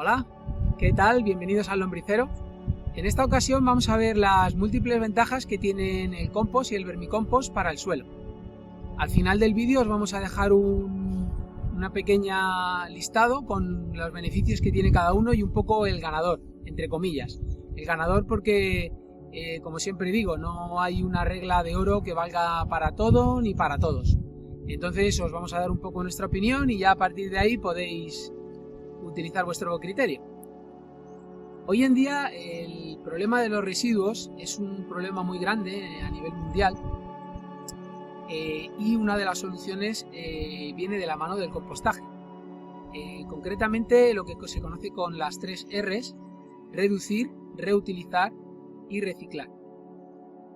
Hola, ¿qué tal? Bienvenidos al Lombricero. En esta ocasión vamos a ver las múltiples ventajas que tienen el compost y el vermicompost para el suelo. Al final del vídeo os vamos a dejar una pequeña listado con los beneficios que tiene cada uno y un poco el ganador, entre comillas. El ganador porque, como siempre digo, no hay una regla de oro que valga para todo ni para todos. Entonces os vamos a dar un poco nuestra opinión y ya a partir de ahí podéis utilizar vuestro criterio. Hoy en día el problema de los residuos es un problema muy grande a nivel mundial y una de las soluciones viene de la mano del compostaje. Concretamente lo que se conoce con las 3 R's: reducir, reutilizar y reciclar.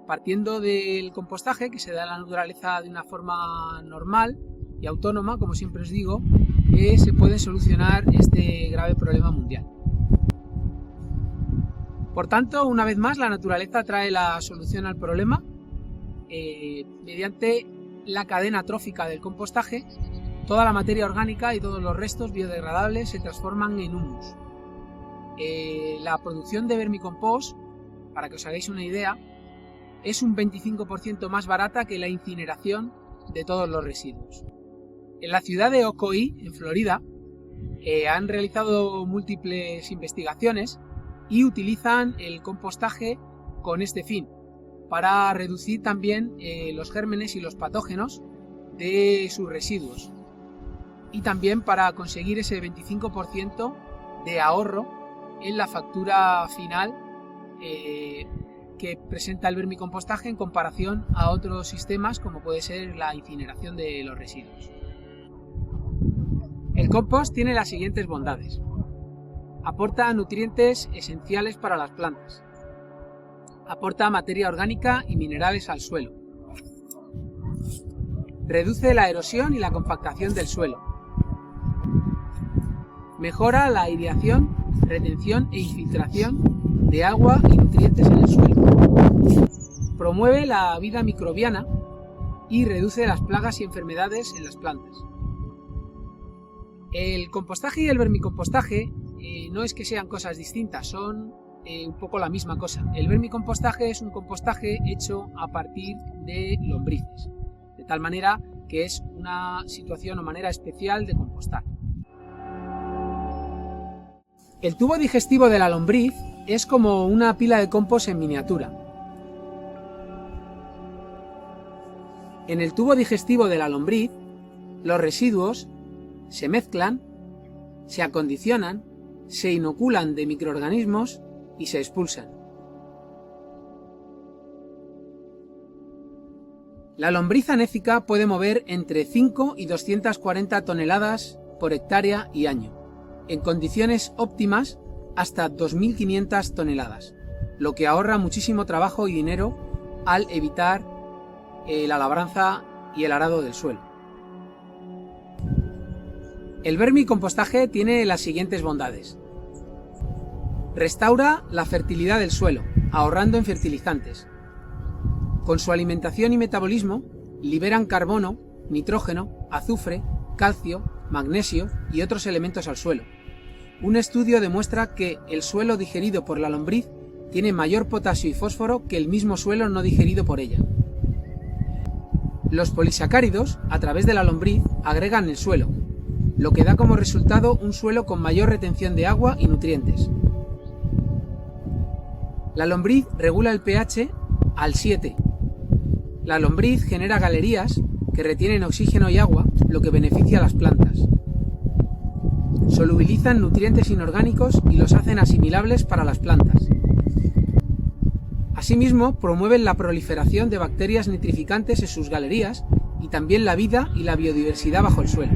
Partiendo del compostaje, que se da en la naturaleza de una forma normal y autónoma, como siempre os digo, se puede solucionar este grave problema mundial. Por tanto, una vez más, la naturaleza trae la solución al problema mediante la cadena trófica del compostaje. Toda la materia orgánica y todos los restos biodegradables se transforman en humus. La producción de vermicompost, para que os hagáis una idea, es un 25% más barata que la incineración de todos los residuos. En la ciudad de Ocoee, en Florida, han realizado múltiples investigaciones y utilizan el compostaje con este fin, para reducir también los gérmenes y los patógenos de sus residuos y también para conseguir ese 25% de ahorro en la factura final que presenta el vermicompostaje en comparación a otros sistemas como puede ser la incineración de los residuos. El compost tiene las siguientes bondades: aporta nutrientes esenciales para las plantas, aporta materia orgánica y minerales al suelo, reduce la erosión y la compactación del suelo, mejora la aireación, retención e infiltración de agua y nutrientes en el suelo, promueve la vida microbiana y reduce las plagas y enfermedades en las plantas. El compostaje y el vermicompostaje no es que sean cosas distintas, son un poco la misma cosa. El vermicompostaje es un compostaje hecho a partir de lombrices, de tal manera que es una situación o manera especial de compostar. El tubo digestivo de la lombriz es como una pila de compost en miniatura. En el tubo digestivo de la lombriz, los residuos se mezclan, se acondicionan, se inoculan de microorganismos y se expulsan. La lombriz anéfica puede mover entre 5 y 240 toneladas por hectárea y año, en condiciones óptimas hasta 2.500 toneladas, lo que ahorra muchísimo trabajo y dinero al evitar la labranza y el arado del suelo. El vermicompostaje tiene las siguientes bondades: restaura la fertilidad del suelo, ahorrando en fertilizantes. Con su alimentación y metabolismo, liberan carbono, nitrógeno, azufre, calcio, magnesio y otros elementos al suelo. Un estudio demuestra que el suelo digerido por la lombriz tiene mayor potasio y fósforo que el mismo suelo no digerido por ella. Los polisacáridos, a través de la lombriz, agregan el suelo, lo que da como resultado un suelo con mayor retención de agua y nutrientes. La lombriz regula el pH al 7. La lombriz genera galerías que retienen oxígeno y agua, lo que beneficia a las plantas. Solubilizan nutrientes inorgánicos y los hacen asimilables para las plantas. Asimismo, promueven la proliferación de bacterias nitrificantes en sus galerías y también la vida y la biodiversidad bajo el suelo.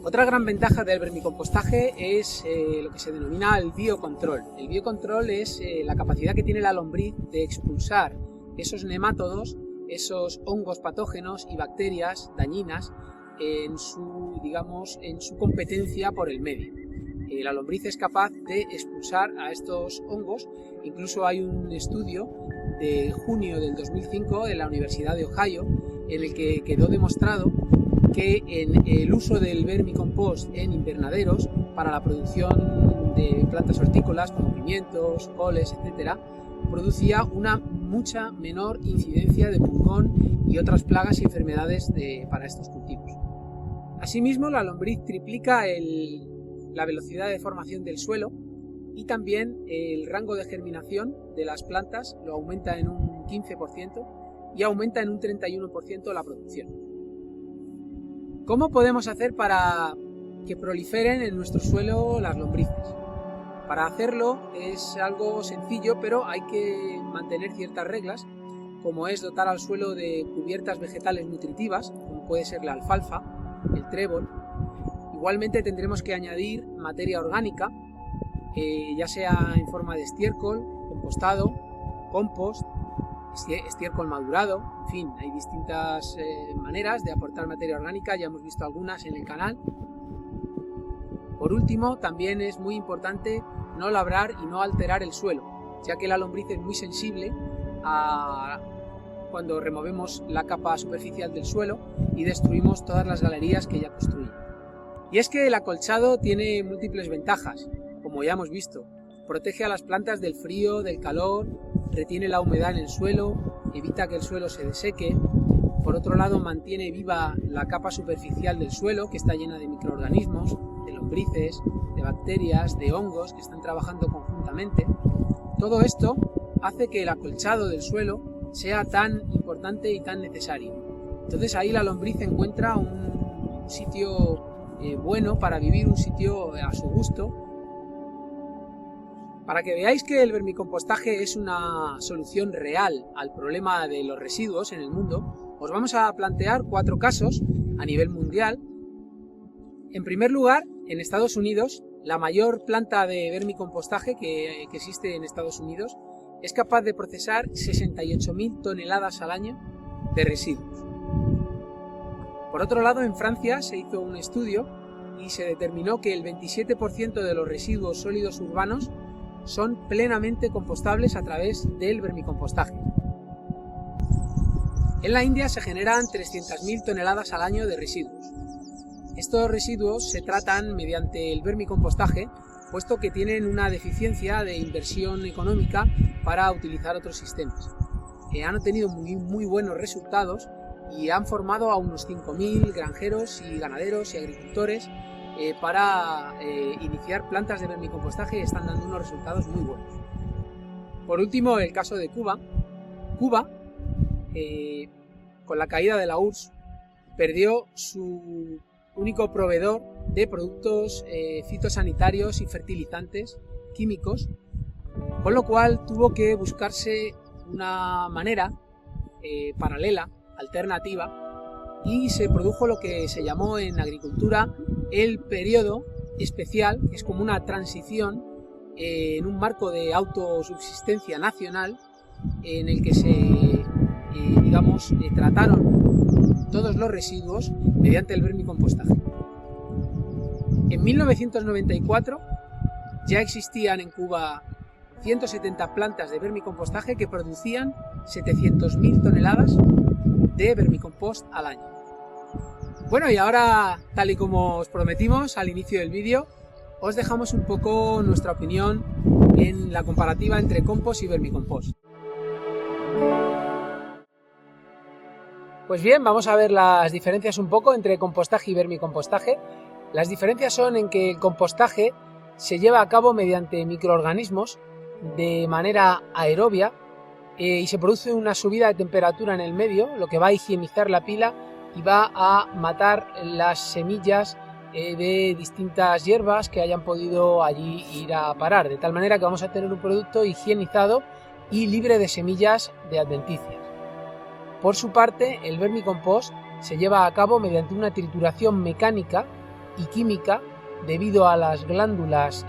Otra gran ventaja del vermicompostaje es lo que se denomina el biocontrol. El biocontrol es la capacidad que tiene la lombriz de expulsar esos nemátodos, esos hongos patógenos y bacterias dañinas en su competencia por el medio. La lombriz es capaz de expulsar a estos hongos. Incluso hay un estudio de junio del 2005 de la Universidad de Ohio en el que quedó demostrado que en el uso del vermicompost en invernaderos para la producción de plantas hortícolas como pimientos, coles, etc., producía una mucha menor incidencia de pulgón y otras plagas y enfermedades para estos cultivos. Asimismo, la lombriz triplica la velocidad de formación del suelo y también el rango de germinación de las plantas lo aumenta en un 15% y aumenta en un 31% la producción. ¿Cómo podemos hacer para que proliferen en nuestro suelo las lombrices? Para hacerlo es algo sencillo, pero hay que mantener ciertas reglas, como es dotar al suelo de cubiertas vegetales nutritivas, como puede ser la alfalfa, el trébol. Igualmente tendremos que añadir materia orgánica, ya sea en forma de estiércol, compostado, compost, estiércol madurado, en fin, hay distintas maneras de aportar materia orgánica, ya hemos visto algunas en el canal. Por último, también es muy importante no labrar y no alterar el suelo, ya que la lombriz es muy sensible cuando removemos la capa superficial del suelo y destruimos todas las galerías que ya construye. Y es que el acolchado tiene múltiples ventajas, como ya hemos visto. Protege a las plantas del frío, del calor, retiene la humedad en el suelo, evita que el suelo se deseque. Por otro lado, mantiene viva la capa superficial del suelo, que está llena de microorganismos, de lombrices, de bacterias, de hongos que están trabajando conjuntamente. Todo esto hace que el acolchado del suelo sea tan importante y tan necesario. Entonces ahí la lombriz encuentra un sitio bueno para vivir, un sitio a su gusto. Para que veáis que el vermicompostaje es una solución real al problema de los residuos en el mundo, os vamos a plantear 4 casos a nivel mundial. En primer lugar, en Estados Unidos, la mayor planta de vermicompostaje que existe en Estados Unidos es capaz de procesar 68.000 toneladas al año de residuos. Por otro lado, en Francia se hizo un estudio y se determinó que el 27% de los residuos sólidos urbanos son plenamente compostables a través del vermicompostaje. En la India se generan 300.000 toneladas al año de residuos. Estos residuos se tratan mediante el vermicompostaje, puesto que tienen una deficiencia de inversión económica para utilizar otros sistemas. Han obtenido muy buenos resultados y han formado a unos 5.000 granjeros y ganaderos y agricultores para iniciar plantas de vermicompostaje y están dando unos resultados muy buenos. Por último, el caso de Cuba. Cuba, con la caída de la URSS, perdió su único proveedor de productos fitosanitarios y fertilizantes químicos, con lo cual tuvo que buscarse una manera paralela, alternativa, y se produjo lo que se llamó en agricultura el periodo especial, que es como una transición en un marco de autosubsistencia nacional en el que se trataron todos los residuos mediante el vermicompostaje. En 1994 ya existían en Cuba 170 plantas de vermicompostaje que producían 700.000 toneladas de vermicompost al año. Bueno, y ahora, tal y como os prometimos al inicio del vídeo, os dejamos un poco nuestra opinión en la comparativa entre compost y vermicompost. Pues bien, vamos a ver las diferencias un poco entre compostaje y vermicompostaje. Las diferencias son en que el compostaje se lleva a cabo mediante microorganismos de manera aerobia y se produce una subida de temperatura en el medio, lo que va a higienizar la pila y va a matar las semillas de distintas hierbas que hayan podido allí ir a parar, de tal manera que vamos a tener un producto higienizado y libre de semillas de adventicias. Por su parte, el vermicompost se lleva a cabo mediante una trituración mecánica y química debido a las glándulas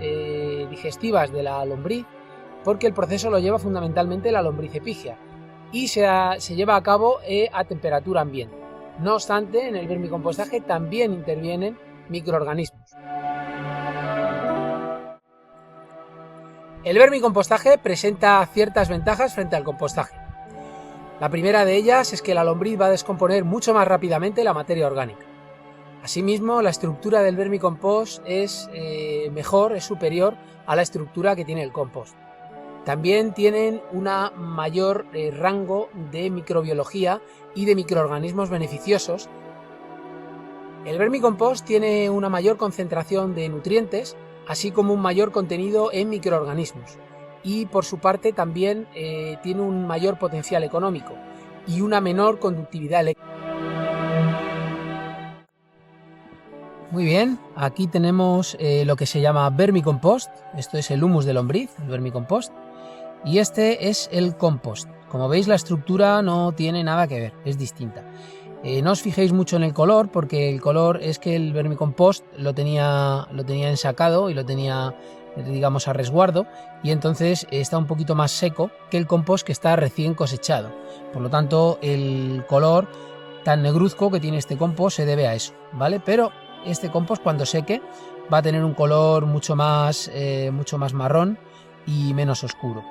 digestivas de la lombriz, porque el proceso lo lleva fundamentalmente la lombriz epígea y se lleva a cabo a temperatura ambiente. No obstante, en el vermicompostaje también intervienen microorganismos. El vermicompostaje presenta ciertas ventajas frente al compostaje. La primera de ellas es que la lombriz va a descomponer mucho más rápidamente la materia orgánica. Asimismo, la estructura del vermicompost es mejor, es superior a la estructura que tiene el compost. También tienen un mayor rango de microbiología y de microorganismos beneficiosos. El vermicompost tiene una mayor concentración de nutrientes, así como un mayor contenido en microorganismos. Y por su parte también tiene un mayor potencial económico y una menor conductividad eléctrica. Muy bien, aquí tenemos lo que se llama vermicompost. Esto es el humus de lombriz, el vermicompost. Y este es el compost. Como veis, la estructura no tiene nada que ver, es distinta. No os fijéis mucho en el color, porque el color es que el vermicompost lo tenía ensacado y lo tenía, digamos, a resguardo, y entonces está un poquito más seco que el compost que está recién cosechado. Por lo tanto, el color tan negruzco que tiene este compost se debe a eso, ¿vale? Pero este compost, cuando seque, va a tener un color mucho más marrón y menos oscuro.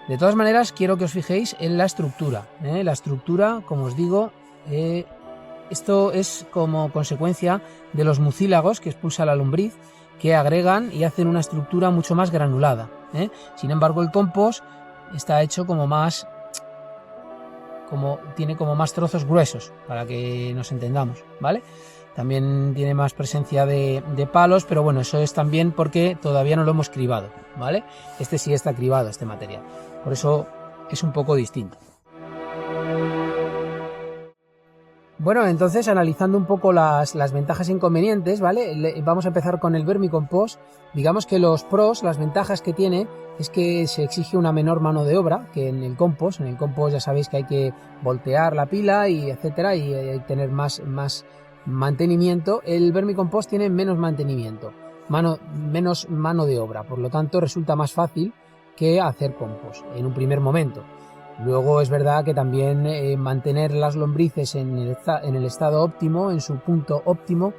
De todas maneras, quiero que os fijéis en la estructura. La estructura, como os digo, esto es como consecuencia de los mucílagos que expulsa la lombriz, que agregan y hacen una estructura mucho más granulada. Sin embargo, el compost está hecho tiene como más trozos gruesos, para que nos entendamos, ¿vale? También tiene más presencia de palos, pero bueno, eso es también porque todavía no lo hemos cribado, ¿vale? Este sí está cribado, este material. Por eso es un poco distinto. Bueno, entonces, analizando un poco las ventajas e inconvenientes, ¿vale? Vamos a empezar con el vermicompost. Digamos que los pros, las ventajas que tiene, es que se exige una menor mano de obra que en el compost. En el compost ya sabéis que hay que voltear la pila y etcétera, y hay que tener más mantenimiento. El vermicompost tiene menos mantenimiento, menos mano de obra, por lo tanto resulta más fácil que hacer compost en un primer momento. Luego es verdad que también mantener las lombrices en el estado óptimo, en su punto óptimo,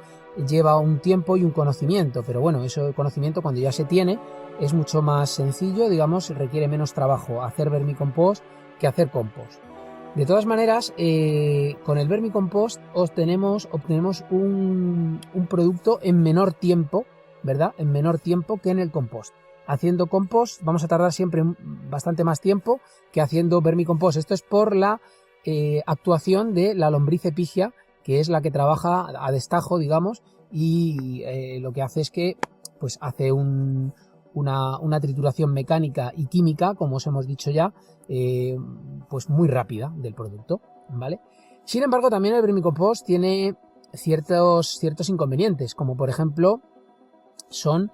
lleva un tiempo y un conocimiento, pero bueno, ese conocimiento cuando ya se tiene es mucho más sencillo, digamos, requiere menos trabajo hacer vermicompost que hacer compost. De todas maneras, con el vermicompost obtenemos un producto en menor tiempo, ¿verdad? En menor tiempo que en el compost. Haciendo compost vamos a tardar siempre bastante más tiempo que haciendo vermicompost. Esto es por la actuación de la lombriz epigia, que es la que trabaja a destajo, digamos, y lo que hace es que pues hace una trituración mecánica y química, como os hemos dicho ya, pues muy rápida del producto, ¿vale? Sin embargo, también el vermicompost tiene ciertos inconvenientes, como por ejemplo son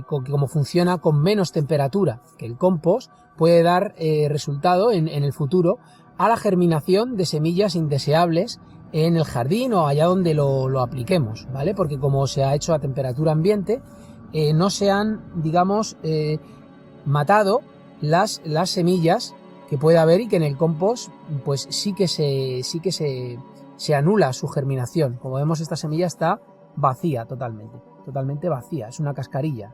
como funciona con menos temperatura que el compost, puede dar resultado en el futuro a la germinación de semillas indeseables en el jardín o allá donde lo apliquemos, ¿vale? Porque como se ha hecho a temperatura ambiente, no se han, digamos, matado las semillas que puede haber, y que en el compost pues sí que se anula su germinación. Como vemos, esta semilla está vacía totalmente vacía, es una cascarilla,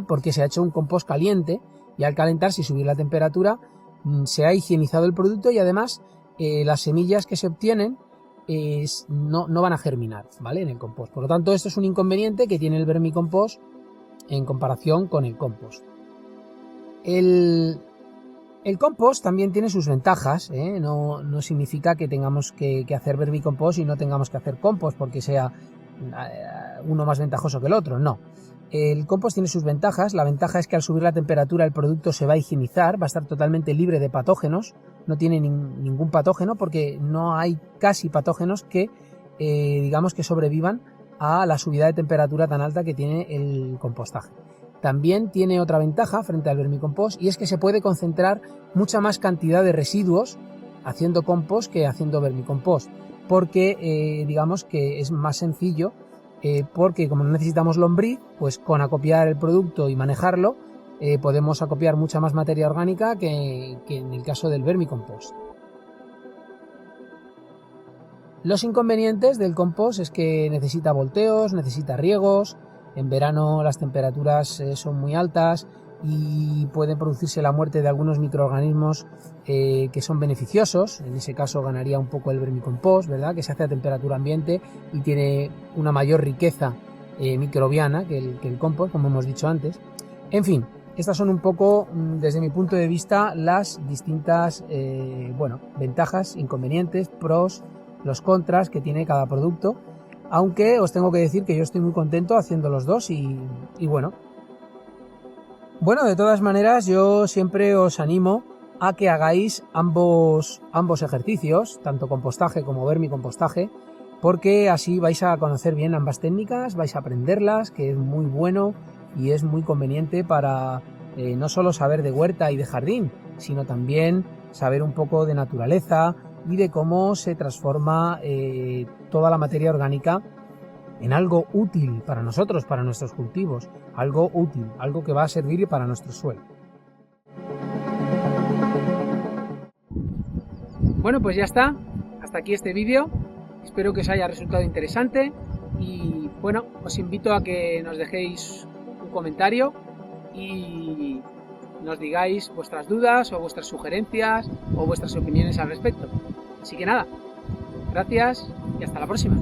porque se ha hecho un compost caliente, y al calentarse y subir la temperatura se ha higienizado el producto, y además las semillas que se obtienen no van a germinar, ¿vale? En el compost. Por lo tanto, esto es un inconveniente que tiene el vermicompost en comparación con el compost. El compost también tiene sus ventajas, no significa que tengamos que hacer vermicompost y no tengamos que hacer compost porque sea uno más ventajoso que el otro, no. El compost tiene sus ventajas. La ventaja es que al subir la temperatura el producto se va a higienizar, va a estar totalmente libre de patógenos, no tiene ningún patógeno, porque no hay casi patógenos que digamos que sobrevivan a la subida de temperatura tan alta que tiene el compostaje. También tiene otra ventaja frente al vermicompost, y es que se puede concentrar mucha más cantidad de residuos haciendo compost que haciendo vermicompost, porque digamos que es más sencillo, porque como no necesitamos lombriz, pues con acopiar el producto y manejarlo podemos acopiar mucha más materia orgánica que en el caso del vermicompost. Los inconvenientes del compost es que necesita volteos, necesita riegos. En verano las temperaturas son muy altas, y puede producirse la muerte de algunos microorganismos que son beneficiosos. En ese caso ganaría un poco el vermicompost, ¿verdad? Que se hace a temperatura ambiente y tiene una mayor riqueza microbiana que el compost, como hemos dicho antes. En fin, estas son un poco, desde mi punto de vista, las distintas ventajas, inconvenientes, pros, los contras que tiene cada producto. Aunque os tengo que decir que yo estoy muy contento haciendo los dos y bueno. Bueno, de todas maneras, yo siempre os animo a que hagáis ambos ejercicios, tanto compostaje como vermicompostaje, porque así vais a conocer bien ambas técnicas, vais a aprenderlas, que es muy bueno y es muy conveniente para no solo saber de huerta y de jardín, sino también saber un poco de naturaleza y de cómo se transforma toda la materia orgánica en algo útil para nosotros, para nuestros cultivos, algo útil, algo que va a servir para nuestro suelo. Bueno, pues ya está, hasta aquí este vídeo, espero que os haya resultado interesante y bueno, os invito a que nos dejéis un comentario y nos digáis vuestras dudas o vuestras sugerencias o vuestras opiniones al respecto. Así que nada, gracias y hasta la próxima.